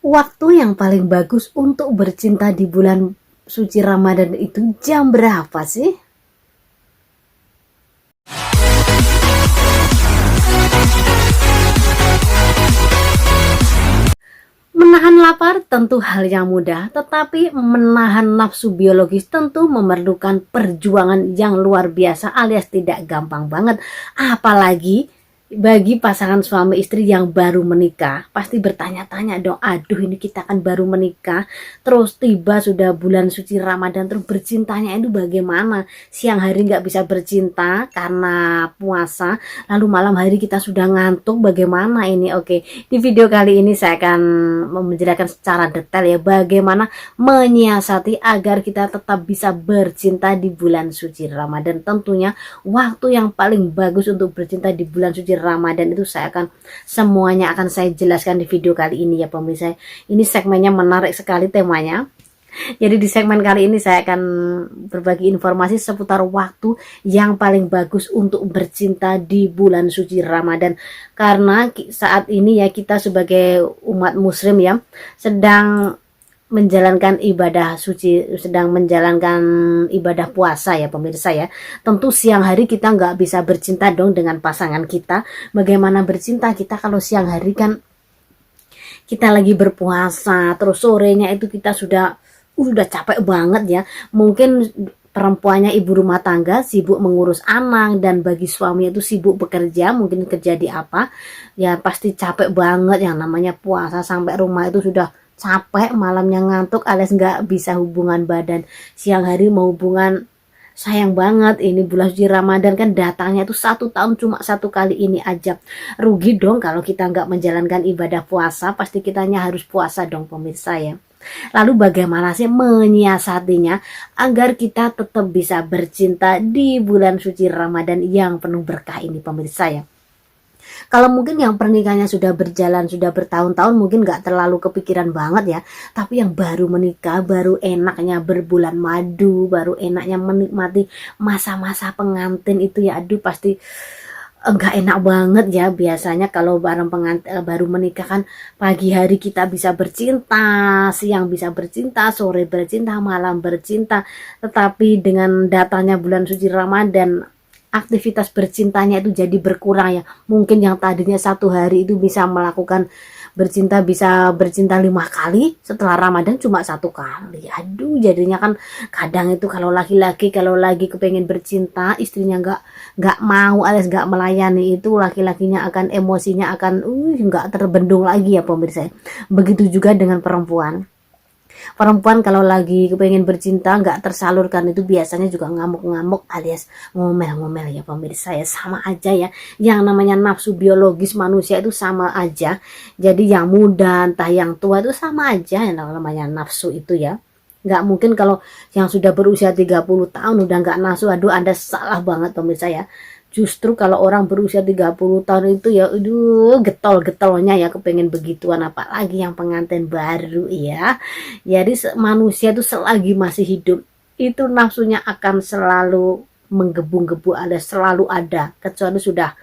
Waktu yang paling bagus untuk bercinta di bulan suci Ramadan itu jam berapa sih? Menahan lapar tentu hal yang mudah, tetapi menahan nafsu biologis tentu memerlukan perjuangan yang luar biasa alias tidak gampang banget. Apalagi bagi pasangan suami istri yang baru menikah, pasti bertanya-tanya dong, aduh ini kita kan baru menikah, terus tiba sudah bulan suci Ramadan, terus bercintanya itu bagaimana? Siang hari nggak bisa bercinta karena puasa, lalu malam hari kita sudah ngantuk, bagaimana ini? Oke, di video kali ini saya akan menjelaskan secara detail ya, bagaimana menyiasati agar kita tetap bisa bercinta di bulan suci Ramadan. Tentunya waktu yang paling bagus untuk bercinta di bulan suci Ramadan itu semuanya akan saya jelaskan di video kali ini ya pemirsa. Ini segmennya menarik sekali temanya. Jadi di segmen kali ini saya akan berbagi informasi seputar waktu yang paling bagus untuk bercinta di bulan suci Ramadan. Karena saat ini ya kita sebagai umat muslim ya sedang menjalankan ibadah suci, sedang menjalankan ibadah puasa ya pemirsa ya. Tentu siang hari kita nggak bisa bercinta dong dengan pasangan kita. Bagaimana bercinta kita kalau siang hari kan kita lagi berpuasa, terus sorenya itu kita udah capek banget ya. Mungkin perempuannya ibu rumah tangga sibuk mengurus anak, dan bagi suami itu sibuk bekerja, mungkin kerja di apa ya, pasti capek banget. Yang namanya puasa sampai rumah itu sudah capek, malamnya ngantuk alias nggak bisa hubungan badan. Siang hari mau hubungan, sayang banget ini bulan suci Ramadan kan datangnya itu 1 tahun cuma 1 kali ini aja. Rugi dong kalau kita nggak menjalankan ibadah puasa, pasti kitanya harus puasa dong pemirsa ya. Lalu bagaimana sih menyiasatinya agar kita tetap bisa bercinta di bulan suci Ramadan yang penuh berkah ini pemirsa ya. Kalau mungkin yang pernikahannya sudah berjalan, sudah bertahun-tahun mungkin nggak terlalu kepikiran banget ya. Tapi yang baru menikah, baru enaknya berbulan madu, baru enaknya menikmati masa-masa pengantin itu ya, aduh pasti enggak enak banget ya. Biasanya kalau bareng baru menikah kan pagi hari kita bisa bercinta, siang bisa bercinta, sore bercinta, malam bercinta. Tetapi dengan datangnya bulan suci Ramadan, aktivitas bercintanya itu jadi berkurang ya. Mungkin yang tadinya 1 hari itu bisa melakukan bercinta, bisa bercinta 5 kali, setelah Ramadan cuma 1 kali. Aduh, jadinya kan kadang itu kalau laki-laki kalau lagi kepengen bercinta, istrinya nggak mau alias nggak melayani, itu laki-lakinya akan emosinya akan nggak terbendung lagi ya pemirsa. Begitu juga dengan perempuan. Perempuan kalau lagi kepengen bercinta nggak tersalurkan itu biasanya juga ngamuk-ngamuk alias ngomel-ngomel ya pemirsa ya. Sama aja ya, yang namanya nafsu biologis manusia itu sama aja. Jadi yang muda entah yang tua itu sama aja yang namanya nafsu itu ya. Nggak mungkin kalau yang sudah berusia 30 tahun udah nggak nafsu. Aduh, Anda salah banget pemirsa ya. Justru kalau orang berusia 30 tahun itu ya aduh getol-getolnya ya kepengen begituan, apalagi yang pengantin baru ya. Jadi manusia itu selagi masih hidup itu nafsunya akan selalu menggebu-gebu, alias selalu ada. Kecuali sudah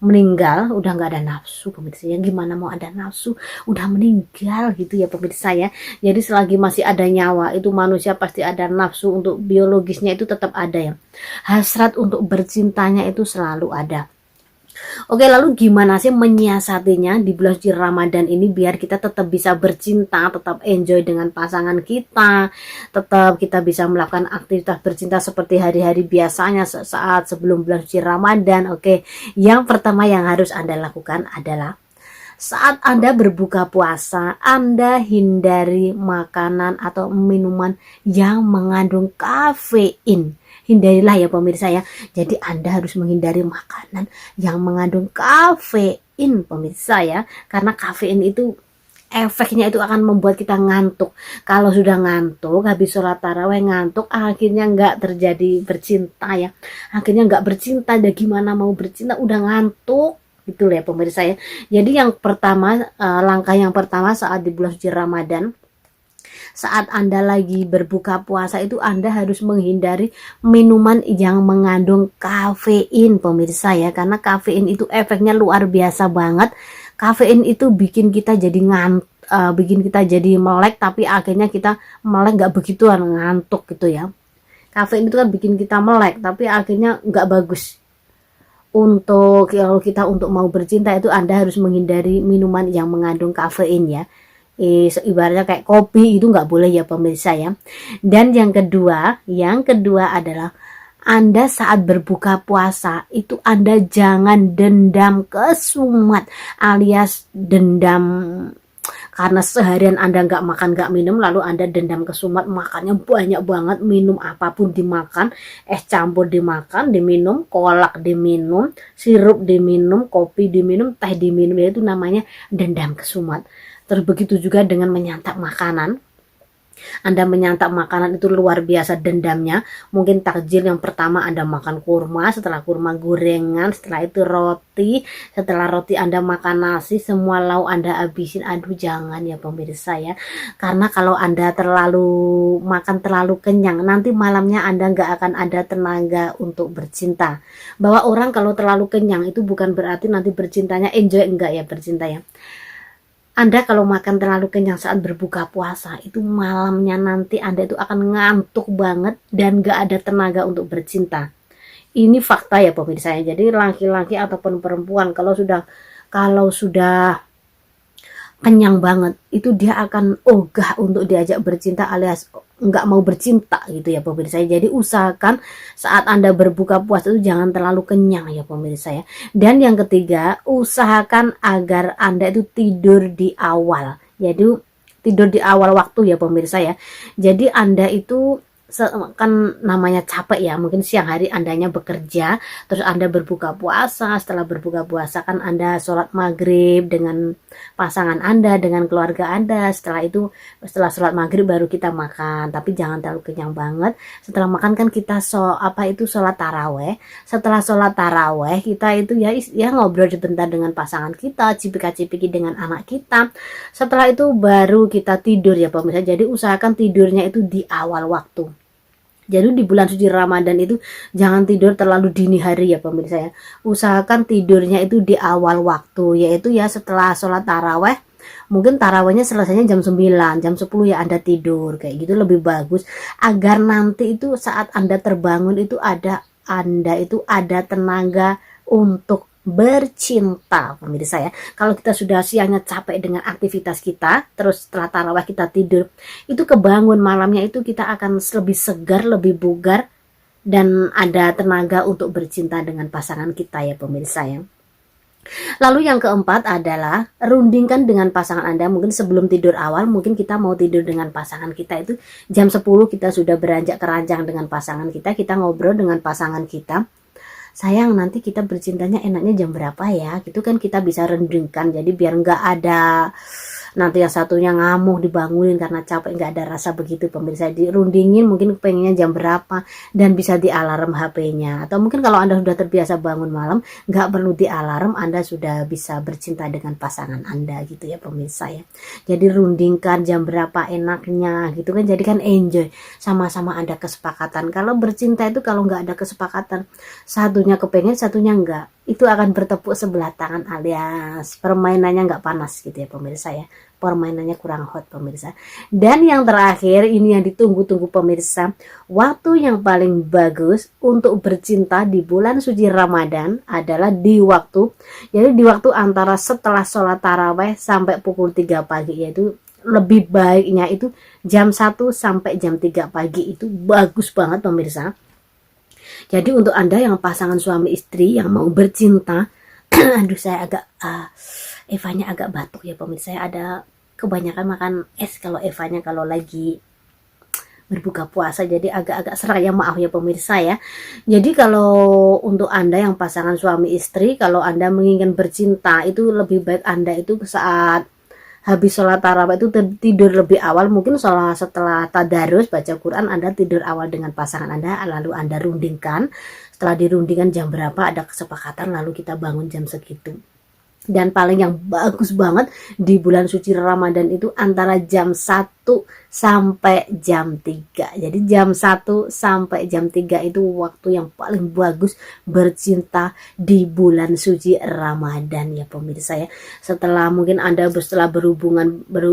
meninggal udah nggak ada nafsu pemirsa ya. Gimana mau ada nafsu udah meninggal gitu ya pemirsa ya. Jadi selagi masih ada nyawa itu manusia pasti ada nafsu, untuk biologisnya itu tetap ada ya. Hasrat untuk bercintanya itu selalu ada. Oke, lalu gimana sih menyiasatinya di bulan suci Ramadan ini biar kita tetap bisa bercinta, tetap enjoy dengan pasangan kita, tetap kita bisa melakukan aktivitas bercinta seperti hari-hari biasanya saat sebelum bulan suci Ramadan. Oke, yang pertama yang harus Anda lakukan adalah saat Anda berbuka puasa, Anda hindari makanan atau minuman yang mengandung kafein. Hindarilah ya pemirsa ya. Jadi Anda harus menghindari makanan yang mengandung kafein pemirsa ya. Karena kafein itu efeknya itu akan membuat kita ngantuk. Kalau sudah ngantuk, habis sholat tarawih ngantuk, akhirnya nggak terjadi bercinta ya. Akhirnya nggak bercinta, dan gimana mau bercinta udah ngantuk. Gitu ya pemirsa ya. Jadi yang pertama, langkah yang pertama saat di bulan suci Ramadan, saat Anda lagi berbuka puasa itu Anda harus menghindari minuman yang mengandung kafein pemirsa ya. Karena kafein itu efeknya luar biasa banget. Kafein itu bikin kita jadi bikin kita jadi melek, tapi akhirnya kita melek nggak begitu ngantuk gitu ya. Kafein itu kan bikin kita melek, tapi akhirnya nggak bagus. Untuk kalau kita untuk mau bercinta itu Anda harus menghindari minuman yang mengandung kafein ya. Ibaratnya kayak kopi itu nggak boleh ya pemirsa ya. Dan yang kedua adalah Anda saat berbuka puasa itu Anda jangan dendam kesumat, alias dendam karena seharian Anda nggak makan nggak minum, lalu Anda dendam kesumat, makannya banyak banget, minum apapun dimakan, es campur dimakan, diminum, kolak diminum, sirup diminum, kopi diminum, teh diminum, itu namanya dendam kesumat. Terus begitu juga dengan menyantap makanan. Anda menyantap makanan itu luar biasa dendamnya. Mungkin takjil yang pertama Anda makan kurma, setelah kurma gorengan, setelah itu roti, setelah roti Anda makan nasi, semua lauk Anda habisin. Aduh jangan ya pemirsa ya. Karena kalau Anda makan terlalu kenyang, nanti malamnya Anda nggak akan ada tenaga untuk bercinta. Bahwa orang kalau terlalu kenyang itu bukan berarti nanti bercintanya enjoy, enggak ya bercinta ya. Anda kalau makan terlalu kenyang saat berbuka puasa, itu malamnya nanti Anda itu akan ngantuk banget dan gak ada tenaga untuk bercinta. Ini fakta ya pemirsa. Jadi laki-laki ataupun perempuan kalau sudah kenyang banget, itu dia akan ogah untuk diajak bercinta alias nggak mau bercinta gitu ya pemirsa. Jadi usahakan saat Anda berbuka puasa itu jangan terlalu kenyang ya pemirsa ya. Dan yang ketiga, usahakan agar Anda itu tidur di awal. Jadi tidur di awal waktu ya pemirsa ya. Jadi Anda itu kan namanya capek ya, mungkin siang hari Andanya bekerja, terus Anda berbuka puasa, setelah berbuka puasa kan Anda sholat maghrib dengan pasangan Anda, dengan keluarga Anda, setelah sholat maghrib baru kita makan, tapi jangan terlalu kenyang banget. Setelah makan kan kita sholat taraweh. Setelah sholat taraweh kita itu ya ngobrol sebentar dengan pasangan kita, cipika-cipiki dengan anak kita. Setelah itu baru kita tidur ya pemirsa. Jadi usahakan tidurnya itu di awal waktu. Jadi di bulan suci Ramadan itu jangan tidur terlalu dini hari ya pemirsa ya. Usahakan tidurnya itu di awal waktu, yaitu ya setelah sholat taraweh. Mungkin tarawehnya selesainya jam 9, jam 10 ya Anda tidur. Kayak gitu lebih bagus. Agar nanti itu saat Anda terbangun itu Anda itu ada tenaga untuk bercinta pemirsa ya. Kalau kita sudah siangnya capek dengan aktivitas kita, terus setelah tarawih kita tidur, itu kebangun malamnya itu kita akan lebih segar, lebih bugar, dan ada tenaga untuk bercinta dengan pasangan kita ya pemirsa ya. Lalu yang keempat adalah rundingkan dengan pasangan Anda. Mungkin sebelum tidur awal, mungkin kita mau tidur dengan pasangan kita itu jam 10 kita sudah beranjak keranjang dengan pasangan kita ngobrol dengan pasangan kita. Sayang, nanti kita bercintanya enaknya jam berapa ya, gitu kan kita bisa rendingkan. Jadi biar nggak ada nanti yang satunya ngamuk dibangunin karena capek, nggak ada rasa begitu pemirsa. Dirundingin mungkin pengennya jam berapa dan bisa di alarm HP-nya. Atau mungkin kalau Anda sudah terbiasa bangun malam, nggak perlu di alarm, Anda sudah bisa bercinta dengan pasangan Anda gitu ya pemirsa ya. Jadi rundingkan jam berapa enaknya gitu kan, jadi kan enjoy, sama-sama ada kesepakatan. Kalau bercinta itu kalau nggak ada kesepakatan, satunya kepengen satunya enggak, itu akan bertepuk sebelah tangan alias permainannya nggak panas gitu ya pemirsa ya. Permainannya kurang hot pemirsa. Dan yang terakhir, ini yang ditunggu-tunggu pemirsa, waktu yang paling bagus untuk bercinta di bulan suci Ramadan adalah di waktu antara setelah sholat taraweh sampai pukul 3 pagi, yaitu lebih baiknya itu jam 1 sampai jam 3 pagi, itu bagus banget pemirsa. Jadi untuk Anda yang pasangan suami istri yang mau bercinta, aduh saya agak Evanya agak batuk ya pemirsa. Saya ada kebanyakan makan es kalau Evanya kalau lagi berbuka puasa, jadi agak-agak serak ya, maaf ya pemirsa ya. Jadi kalau untuk Anda yang pasangan suami istri, kalau Anda menginginkan bercinta, itu lebih baik Anda itu saat habis sholat tarawih itu tidur lebih awal. Mungkin setelah tadarus baca Quran Anda tidur awal dengan pasangan Anda, lalu Anda rundingkan. Setelah dirundingkan jam berapa ada kesepakatan, lalu kita bangun jam segitu. Dan paling yang bagus banget di bulan suci Ramadan itu antara jam 1 sampai jam 3. Jadi jam 1 sampai jam 3 itu waktu yang paling bagus bercinta di bulan suci Ramadan ya pemirsa ya. Setelah mungkin Anda setelah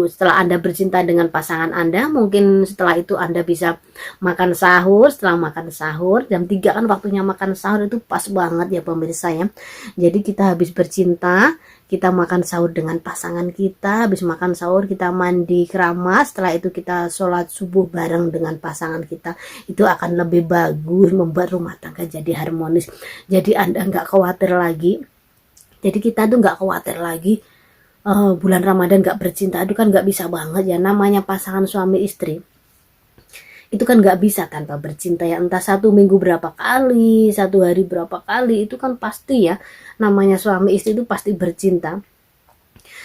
setelah Anda bercinta dengan pasangan Anda, mungkin setelah itu Anda bisa makan sahur. Setelah makan sahur jam 3 kan waktunya makan sahur, itu pas banget ya pemirsa ya. Jadi kita habis bercinta, kita makan sahur dengan pasangan kita, habis makan sahur kita mandi keramas, setelah itu kita sholat subuh bareng dengan pasangan kita. Itu akan lebih bagus, membuat rumah tangga jadi harmonis. Jadi Anda nggak khawatir lagi, jadi kita tuh nggak khawatir lagi bulan Ramadan nggak bercinta. Aduh kan nggak bisa banget ya, namanya pasangan suami istri itu kan nggak bisa tanpa bercinta ya. Entah 1 minggu berapa kali, 1 hari berapa kali, itu kan pasti ya, namanya suami istri itu pasti bercinta.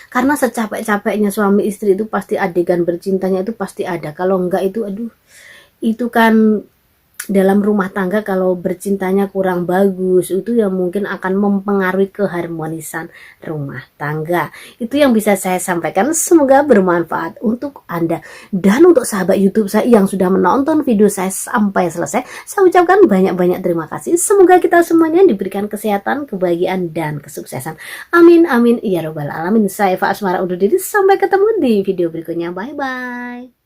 Karena secapek-capeknya suami istri itu pasti adegan bercintanya itu pasti ada. Kalau enggak itu aduh, itu kan dalam rumah tangga kalau bercintanya kurang bagus, itu yang mungkin akan mempengaruhi keharmonisan rumah tangga. Itu yang bisa saya sampaikan, semoga bermanfaat untuk Anda. Dan untuk sahabat YouTube saya yang sudah menonton video saya sampai selesai, saya ucapkan banyak-banyak terima kasih. Semoga kita semuanya diberikan kesehatan, kebahagiaan, dan kesuksesan. Amin amin ya robbal alamin. Saya Fa Asmara undur diri, sampai ketemu di video berikutnya. Bye bye.